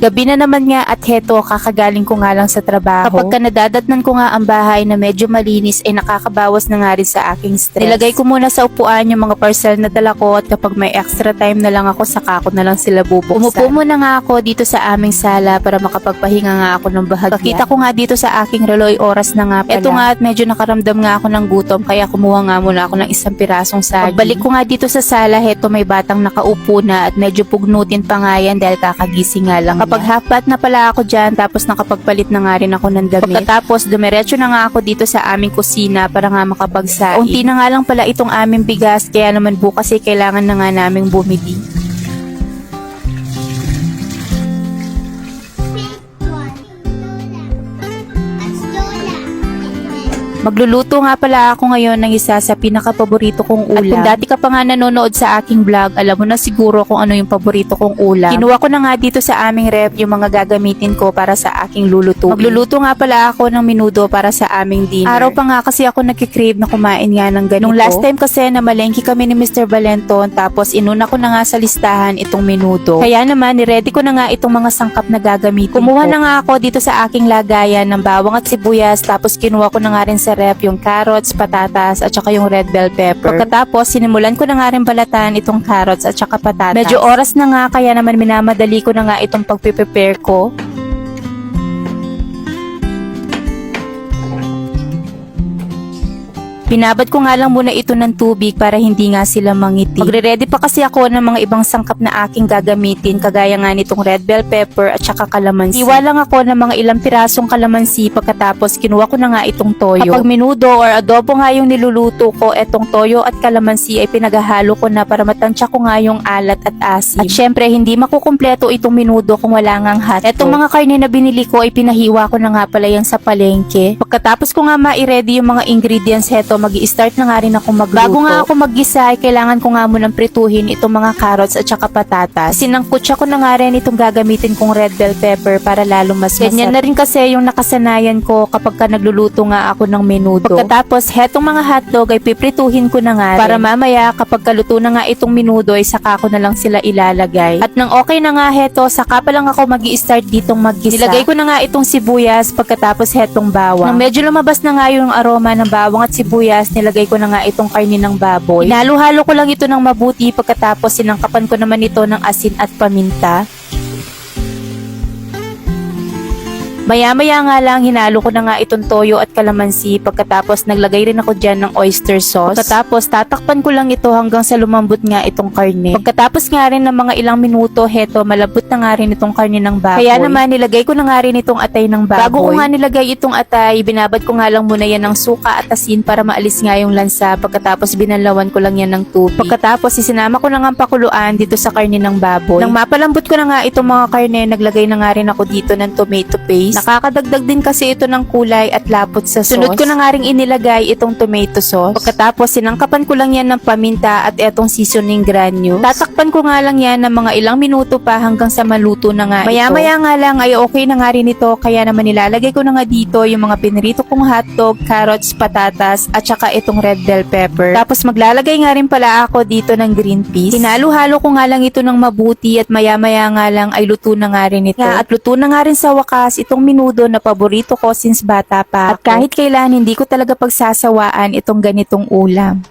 Gabi na naman nga at heto kakagaling ko nga lang sa trabaho. Kapag nadadatnan ko nga ang bahay na medyo malinis ay nakakabawas na nga rin sa aking stress. Nilagay ko muna sa upuan yung mga parcel na dala ko at kapag may extra time na lang ako saka ko na lang sila bubuksan. Umupo muna nga ako dito sa aming sala para makapagpahinga nga ako ng bahagya. Pakita ko nga dito sa aking reloy oras na nga pala. Ito nga at medyo nakaramdam nga ako ng gutom kaya kumuha nga muna ako ng isang pirasong saging. Pagbalik ko nga dito sa sala, heto may batang nakaupo na at medyo pugnutin pa nga yan dahil kakagising nga lang. Kapag half-bath na pala ako dyan, tapos nakapagpalit na nga rin ako ng damit. Pagkatapos, dumiretso na nga ako dito sa aming kusina para nga makapagsaing. Unti na nga lang pala itong aming bigas, kaya naman bukas kailangan na nga naming bumili. Magluluto nga pala ako ngayon ng isa sa pinaka-paborito kong ulam. At kung dati ka pa nga nanonood sa aking vlog, alam mo na siguro kung ano yung paborito kong ulam. Kinuha ko na nga dito sa aming rep yung mga gagamitin ko para sa aking lulutuin. Magluluto nga pala ako ng menudo para sa aming dinner. Araw pa nga kasi ako nagkikrave na kumain nga ng ganito. Nung last time kasi na malengke kami ni Mr. Valenton, tapos inuna ko na nga sa listahan itong menudo. Kaya naman, niready ko na nga itong mga sangkap na gagamitin Kumuha na nga ako dito sa aking lagayan ng bawang at sibuyas, tapos kinuha ko na nga rin sa rep yung carrots, patatas at saka yung red bell pepper. Pagkatapos sinimulan ko na nga rin balatan itong carrots at saka patatas. Medyo oras na nga kaya naman minamadali ko na nga itong pagpe-prepare ko. Binabad ko nga lang muna ito ng tubig para hindi nga sila mangiti. Magre-ready pa kasi ako ng mga ibang sangkap na aking gagamitin kagaya nga nitong red bell pepper at saka kalamansi. Iwa lang ako ng mga ilang pirasong kalamansi pagkatapos kinuha ko na nga itong toyo. Kapag menudo or adobo nga yung niluluto ko, etong toyo at kalamansi ay pinaghahalo ko na para matansya ko nga yung alat at asim. At syempre hindi makukumpleto itong menudo kung wala ngang hotdog. Etong mga karne na binili ko ay pinahiwa ko na nga pala yan sa palengke. Pagkatapos ko nga ma-ready yung mga ingredients, heto mag-i-start na nga rin ako magluto. Bago nga ako mag-gisa ay kailangan ko nga munang prituhin itong mga carrots at saka patatas. Sinangkutsa ko na nga rin itong gagamitin kong red bell pepper para lalong mas masarap. Ganyan na rin kasi yung nakasanayan ko kapag ka nagluluto nga ako ng menudo. Pagkatapos hetong mga hotdog ay piprituhin ko na nga rin para mamaya kapag kaluto na nga itong menudo ay saka ko na lang sila ilalagay. At nang okay na nga heto, saka pa lang ako mag-i-start ditong mag-gisa. Nilagay ko na nga itong sibuyas, pagkatapos hetong bawang. Nang medyo lumabas na nga yung aroma ng bawang at sibuyas, nilagay ko na nga itong karne ng baboy. Hinalo-halo ko lang ito ng mabuti pagkatapos sinangkapan ko naman ito ng asin at paminta. Maya-maya nga lang, hinalo ko na nga itong toyo at kalamansi pagkatapos naglagay rin ako dyan ng oyster sauce. Pagkatapos tatakpan ko lang ito hanggang sa lumambot nga itong karne. Pagkatapos nga rin ng mga ilang minuto, heto malambot na nga rin itong karne ng baboy. Kaya naman nilagay ko na nga rin itong atay ng baboy. Bago ko nga nilagay itong atay, binabad ko nga lang muna yan ng suka at asin para maalis nga yung lansa. Pagkatapos binanlawan ko lang yan ng tubig. Pagkatapos isinama ko na nga ang pakuluan dito sa karne ng baboy. Nang mapalambot ko na nga itong mga karne, naglagay na nga rin ako dito ng tomato paste. Nakakadagdag din kasi ito ng kulay at lapot sa sauce. Sunod ko na nga rin inilagay itong tomato sauce. Pagkatapos sinangkapan ko lang yan ng paminta at etong seasoning granules. Tatakpan ko nga lang yan ng mga ilang minuto pa hanggang sa maluto na nga ito. Maya-maya nga lang ay okay na nga rin ito, kaya naman nilalagay ko na nga dito yung mga pinirito kong hotdog, carrots, patatas at saka itong red bell pepper. Tapos maglalagay nga rin pala ako dito ng green peas. Hinalo-halo ko nga lang ito ng mabuti at maya-maya nga lang ay luto na nga rin ito. At luto na nga rin sa wakas itong menudo na paborito ko since bata pa ako. At kahit kailan hindi ko talaga pagsasawaan itong ganitong ulam.